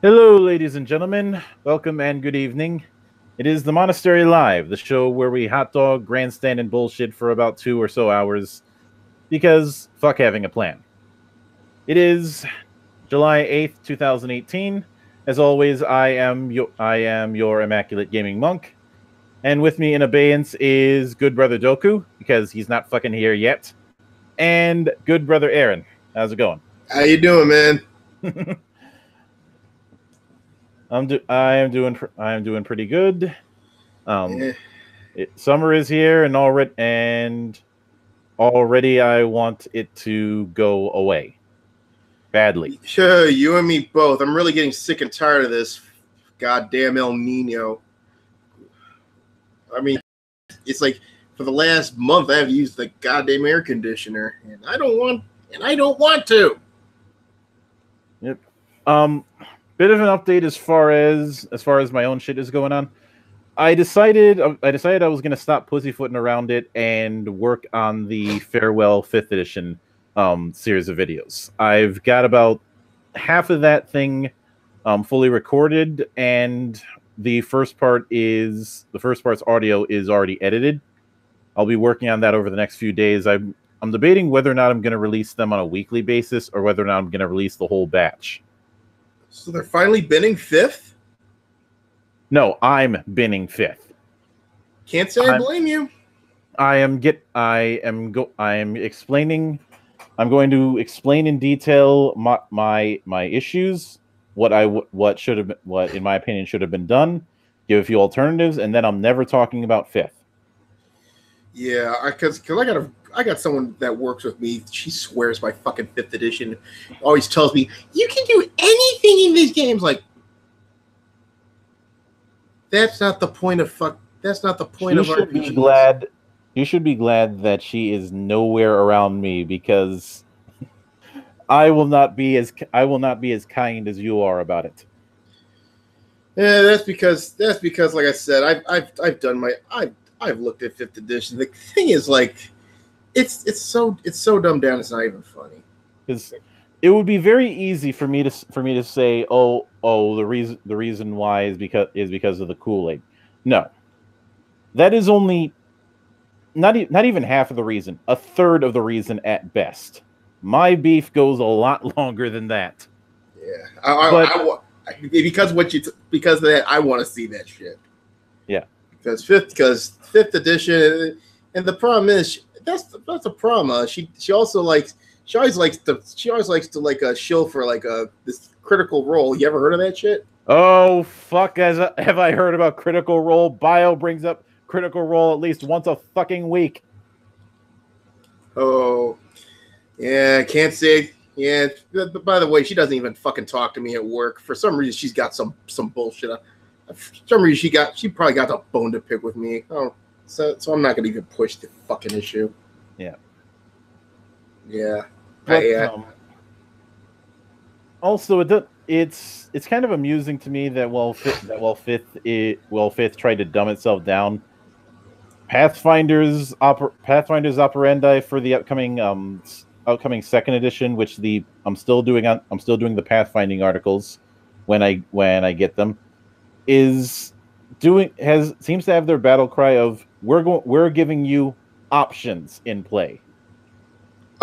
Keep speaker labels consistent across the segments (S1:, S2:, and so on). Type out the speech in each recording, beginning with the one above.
S1: Hello, ladies and gentlemen. Welcome and good evening. It is the Monastery Live, the show where we hot dog, grandstand, and bullshit for about 2 or so hours because fuck having a plan. It is July 8th, 2018. As always, I am your immaculate gaming monk, and with me in abeyance is good brother Doku because he's not fucking here yet, and good brother Aaron. How's it going?
S2: How you doing, man?
S1: I am doing pretty good.
S2: Yeah.
S1: Summer is here, and already I want it to go away badly.
S2: Sure, you and me both. I'm really getting sick and tired of this goddamn El Nino. I mean, it's like for the last month I have used the goddamn air conditioner, and I don't want to.
S1: Yep. Bit of an update as far as my own shit is going on. I decided I was gonna stop pussyfooting around it and work on the Farewell 5th Edition series of videos. I've got about half of that thing fully recorded, and the first part's audio is already edited. I'll be working on that over the next few days. I'm debating whether or not I'm going to release them on a weekly basis or whether or not I'm going to release the whole batch.
S2: So they're finally binning 5th?
S1: No, I'm binning 5th.
S2: Can't say I blame you.
S1: I'm going to explain in detail my issues, what in my opinion should have been done, give a few alternatives, and then I'm never talking about 5th.
S2: Yeah, because I got someone that works with me. She swears by fucking 5th edition. Always tells me you can do anything in these games. Like, that's not the point of fuck. That's not the point of RPGs.
S1: You should be glad that she is nowhere around me, because I will not be as kind as you are about it.
S2: Yeah, that's because like I said, I've looked at 5th edition. The thing is, like, it's so dumbed down. It's not even funny.
S1: Because it would be very easy for me to say, the reason why is because of the Kool-Aid. No, that is only not even half of the reason. A third of the reason at best. My beef goes a lot longer than that.
S2: Yeah, because of that, I want to see that shit.
S1: Yeah,
S2: because 5th edition, and the problem is that's a problem. She always likes to like a shill for like this critical role. You ever heard of that shit?
S1: Oh fuck! Have I heard about Critical Role? Bio brings up Critical Role at least once a fucking week.
S2: Oh, yeah, I can't say. Yeah, by the way, she doesn't even fucking talk to me at work. For some reason, she's got some bullshit. For some reason, she probably got a bone to pick with me. Oh, so I'm not gonna even push the fucking issue.
S1: Yeah.
S2: Yeah.
S1: But, also, it's kind of amusing to me that Fifth tried to dumb itself down. Pathfinder's operandi for the upcoming 2nd edition, which I'm still doing the pathfinding articles when I get them, seems to have their battle cry of we're giving you options in play.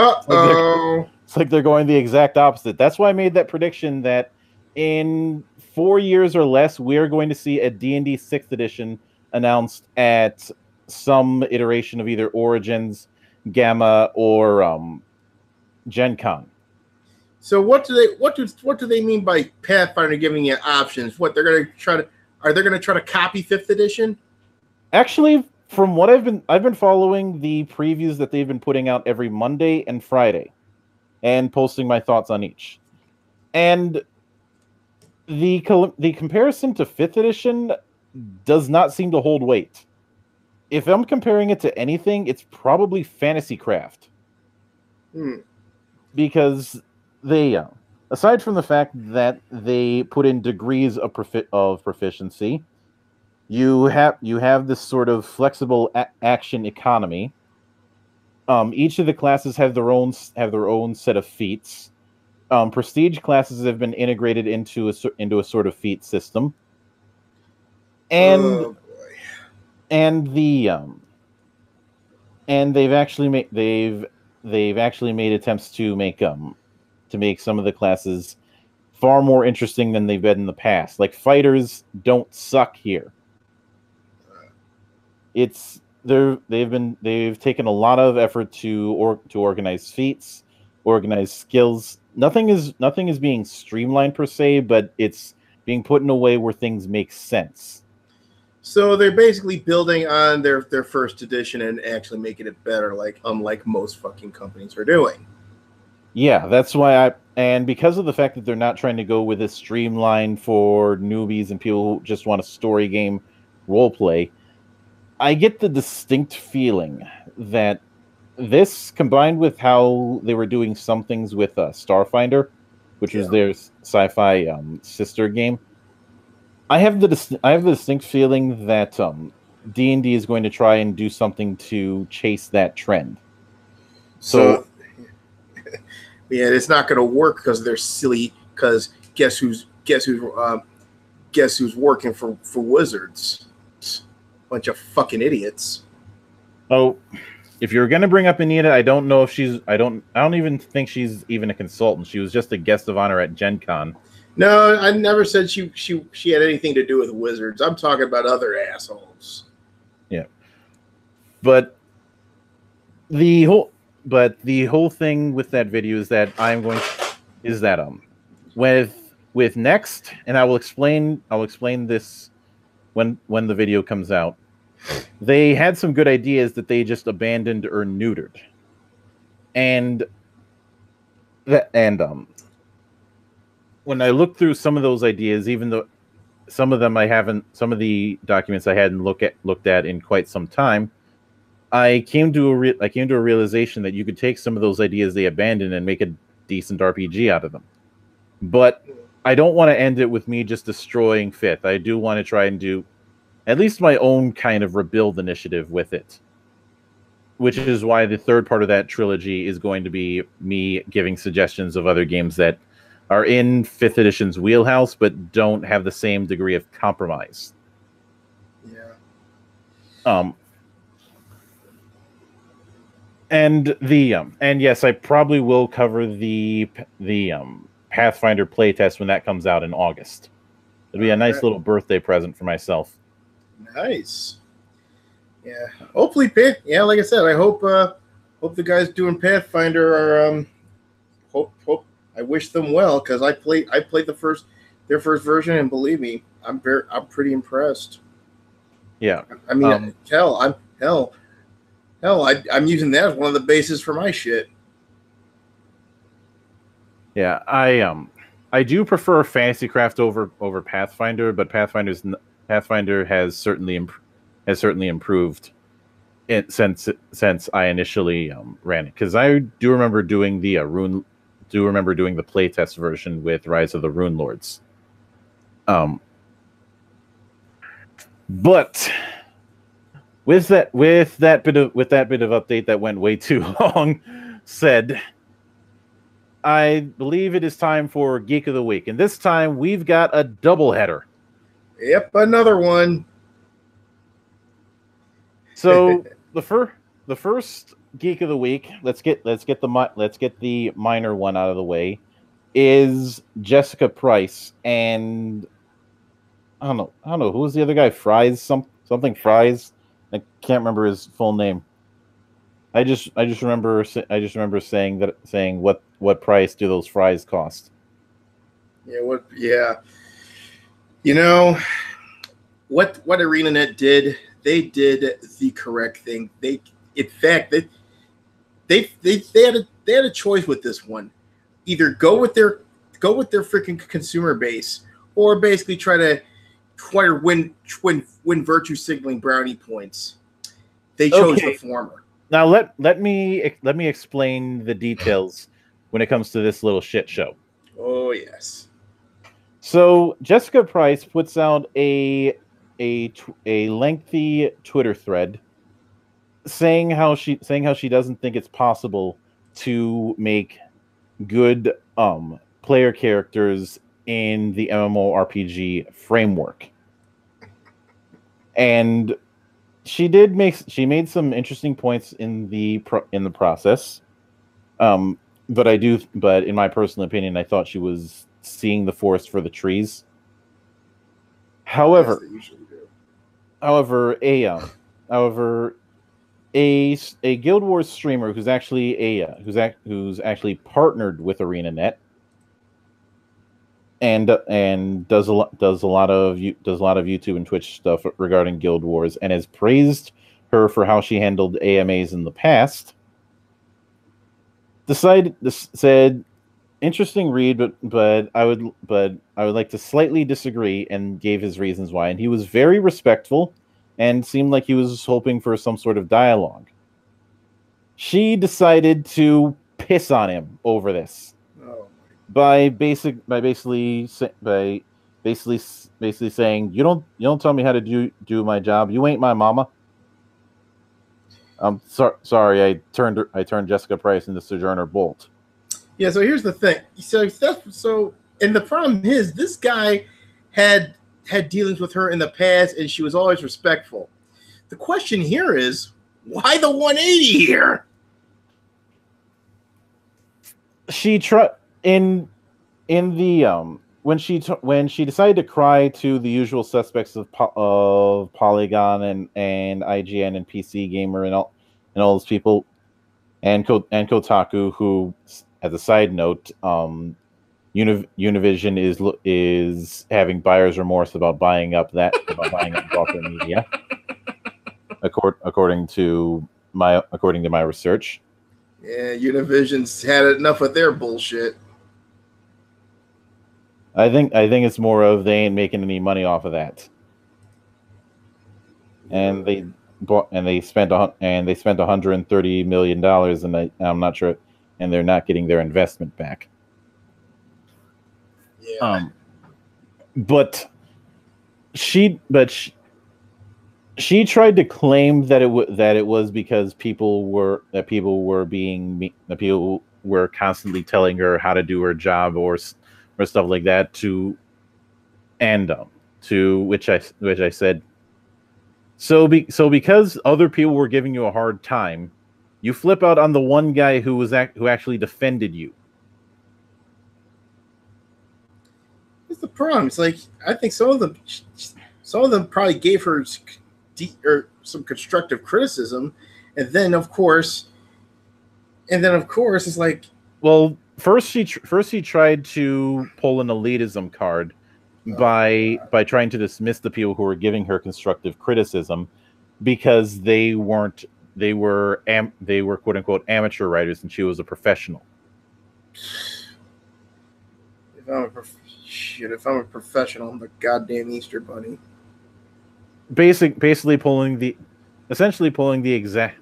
S1: It's like they're going the exact opposite. That's why I made that prediction that in 4 years or less, we're going to see a D&D 6th edition announced at some iteration of either Origins, Gamma, or Gen Con.
S2: So what do they mean by Pathfinder giving you options? Are they going to try to copy 5th edition?
S1: Actually, from what I've been following the previews that they've been putting out every Monday and Friday, and posting my thoughts on each. And the comparison to 5th edition does not seem to hold weight. If I'm comparing it to anything, it's probably Fantasy Craft. Because they, aside from the fact that they put in degrees of proficiency, you have this sort of flexible action economy. Each of the classes have their own set of feats. Prestige classes have been integrated into a sort of feat system, and
S2: Oh boy.
S1: and the and they've actually made attempts to make some of the classes far more interesting than they've been in the past. Like fighters don't suck here. They've taken a lot of effort to organize feats, organize skills. Nothing is being streamlined per se, but it's being put in a way where things make sense.
S2: So they're basically building on their first edition and actually making it better, like unlike most fucking companies are doing.
S1: Yeah, that's why and because of the fact that they're not trying to go with a streamline for newbies and people who just want a story game role play, I get the distinct feeling that this, combined with how they were doing some things with Starfinder, which was their sci-fi sister game, I have the distinct feeling that D&D is going to try and do something to chase that trend.
S2: So yeah, it's not going to work because they're silly. Because guess who's working for Wizards? Bunch of fucking idiots.
S1: Oh, if you're going to bring up Anita, I don't know if she's. I don't even think she's even a consultant. She was just a guest of honor at Gen Con.
S2: No, I never said she had anything to do with Wizards. I'm talking about other assholes.
S1: Yeah, but the whole thing with that video is that with Next, and I will explain this when the video comes out. They had some good ideas that they just abandoned or neutered, and when I looked through some of those ideas, even though some of the documents I hadn't looked at in quite some time, I came to a realization that you could take some of those ideas they abandoned and make a decent RPG out of them. But I don't want to end it with me just destroying Fifth. I do want to try and do at least my own kind of rebuild initiative with it, which is why the third part of that trilogy is going to be me giving suggestions of other games that are in 5th edition's wheelhouse but don't have the same degree of compromise.
S2: Yeah.
S1: And yes, I probably will cover the Pathfinder playtest when that comes out in August. It'll be a nice little birthday present for myself.
S2: Nice. Yeah. Hopefully, yeah. Like I said, I hope the guys doing Pathfinder are hope. I wish them well because I played their first version, and believe me, I'm pretty impressed.
S1: Yeah.
S2: I mean, I'm using that as one of the bases for my shit.
S1: Yeah, I do prefer Fantasycraft over Pathfinder, but Pathfinder has certainly improved it since I initially ran it, because I do remember doing the playtest version with Rise of the Rune Lords. But with that bit of update that went way too long said, I believe it is time for Geek of the Week, and this time we've got a doubleheader.
S2: Yep, another one.
S1: So the first Geek of the Week, let's get the minor one out of the way, is Jessica Price, and I don't know who's the other guy. Something Fries. I can't remember his full name. I just remember saying what price do those fries cost?
S2: Yeah, you know what ArenaNet did? They did the correct thing. They had a choice with this one. Either go with their freaking consumer base, or basically try to win virtue signaling brownie points. They chose the former.
S1: Now let me explain the details when it comes to this little shit show.
S2: Oh yes.
S1: So Jessica Price puts out a lengthy Twitter thread saying how she doesn't think it's possible to make good player characters in the MMORPG framework. And she made some interesting points in the process. But in my personal opinion, I thought she was seeing the forest for the trees. However,
S2: Yes, they usually do.
S1: however, a Guild Wars streamer who's actually who's actually partnered with ArenaNet and does a lot of YouTube and Twitch stuff regarding Guild Wars, and has praised her for how she handled AMAs in the past. Said interesting read, but I would like to slightly disagree, and gave his reasons why. And he was very respectful and seemed like he was hoping for some sort of dialogue. She decided to piss on him over this.
S2: Oh.
S1: By basically saying, you don't tell me how to do my job. You ain't my mama. I'm sorry, I turned Jessica Price into Sojourner Bolt.
S2: Yeah, so here's the thing. And the problem is, this guy had dealings with her in the past, and she was always respectful. The question here is, why the 180 here?
S1: She tried in the when she decided to cry to the usual suspects of Polygon and IGN and PC Gamer and all those people, and Kotaku, who, as a side note, Univision is having buyer's remorse about buying up Gawker Media, according to my research.
S2: Yeah, Univision's had enough of their bullshit.
S1: I think it's more of they ain't making any money off of that, and they spent $130 million, and I'm not sure, and they're not getting their investment back.
S2: Yeah.
S1: But she tried to claim that it was because people were constantly telling her how to do her job or stuff like that, to which I said, so because other people were giving you a hard time, you flip out on the one guy who actually defended you.
S2: What's the problem? It's like, I think some of them probably gave her some constructive criticism, and then of course it's like,
S1: well, first she tried to pull an elitism card by trying to dismiss the people who were giving her constructive criticism because they were quote unquote amateur writers and she was a professional.
S2: If I'm a professional, I'm the goddamn Easter Bunny.
S1: Essentially pulling the exact,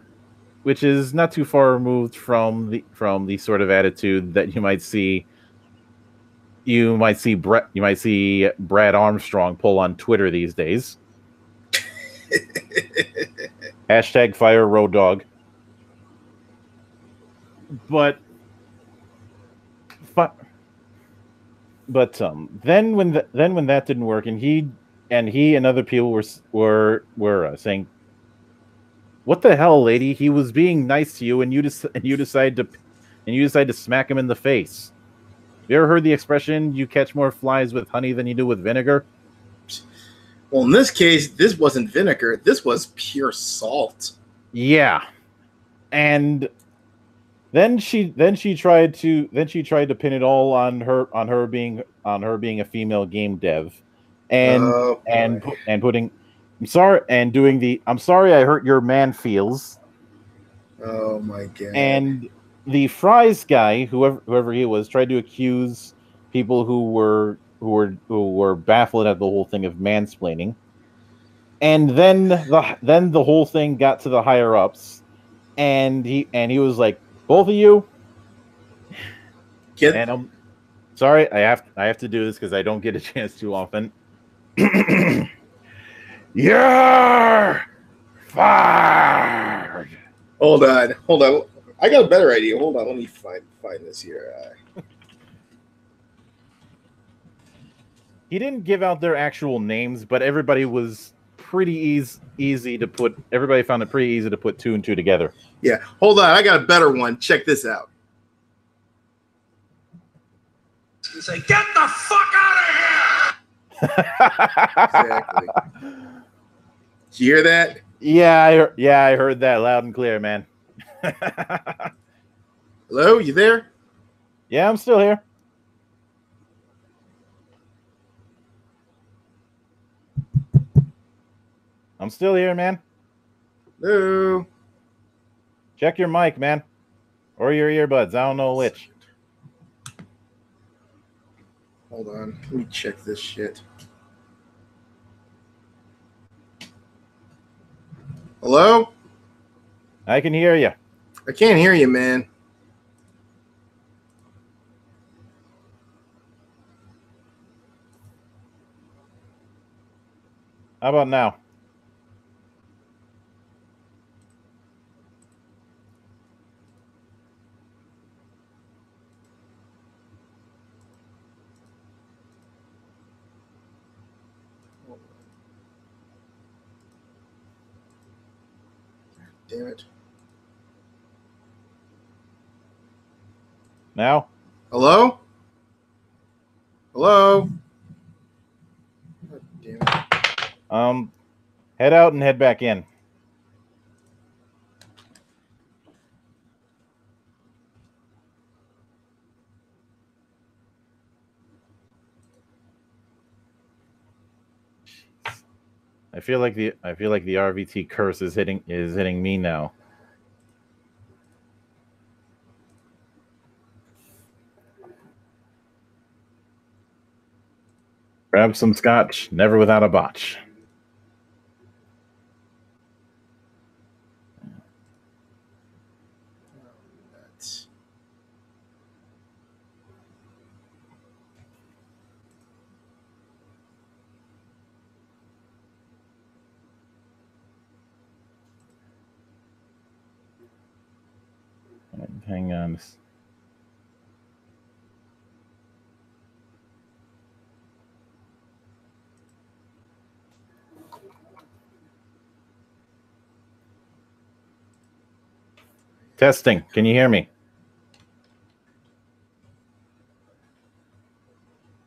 S1: which is not too far removed from the sort of attitude that you might see Brad Armstrong pull on Twitter these days. # fire Road Dog. But then when that didn't work, and he and other people were saying, "What the hell, lady? He was being nice to you, and you decide to smack him in the face." You ever heard the expression, "You catch more flies with honey than you do with vinegar"?
S2: Well, in this case, this wasn't vinegar. This was pure salt.
S1: Yeah, and then she tried to pin it all on her being a female game dev, and putting "I'm sorry" and doing the "I'm sorry I hurt your man feels."
S2: Oh my god!
S1: And the Fries guy, whoever he was, tried to accuse people who were baffled at the whole thing of mansplaining, and then the whole thing got to the higher ups, and he was like, "Both of you," and I'm sorry, I have to do this because I don't get a chance too often. You're fired.
S2: Hold on. I got a better idea. Hold on, let me find this here.
S1: He didn't give out their actual names, but everybody was pretty easy to put. Everybody found it pretty easy to put two and two together.
S2: Yeah, hold on. I got a better one. Check this out.
S3: And say, "Get the fuck out of here!"
S2: Exactly. Did you hear that?
S1: Yeah, I heard that loud and clear, man.
S2: Hello, you there?
S1: Yeah, I'm still here. I'm still here, man.
S2: Hello.
S1: Check your mic, man. Or your earbuds. I don't know which.
S2: Hold on. Let me check this shit. Hello?
S1: I can hear you.
S2: I can't hear you, man.
S1: How about now?
S2: Damn it.
S1: Now?
S2: Hello? Hello? God damn it.
S1: Head out and head back in. I feel like the RVT curse is hitting me now. Grab some scotch, never without a botch. Hang on. Testing. Can you hear me?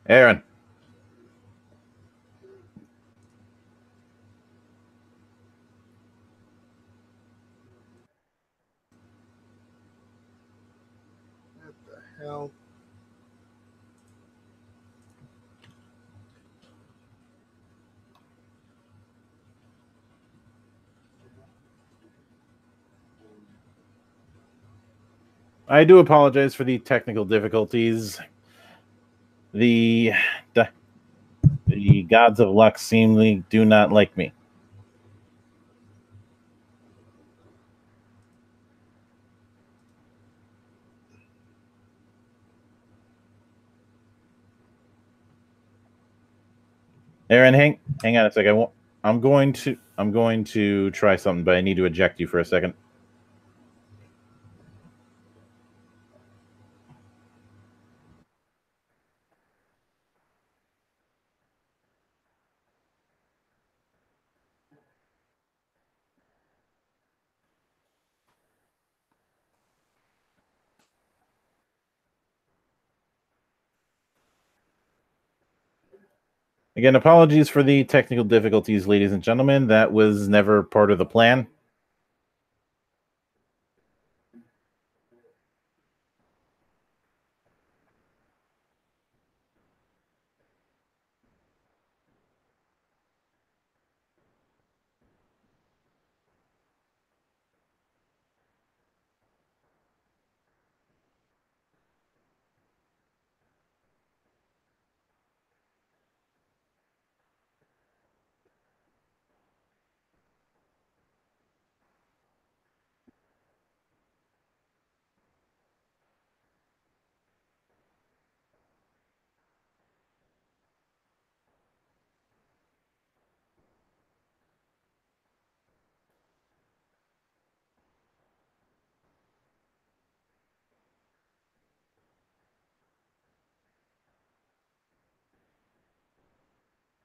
S1: Aaron.
S2: What the hell?
S1: I do apologize for the technical difficulties. The gods of luck seemingly do not like me. Aaron, hang on a second. I'm going to try something, but I need to eject you for a second. Again, apologies for the technical difficulties, ladies and gentlemen. That was never part of the plan.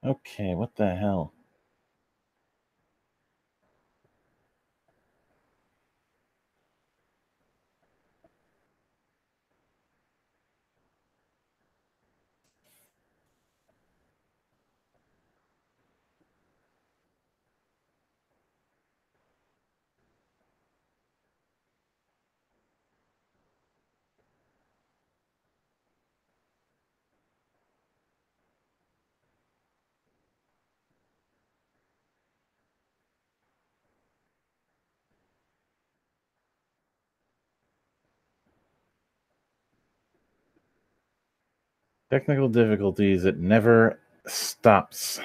S1: Okay, what the hell? Technical difficulties, it never stops.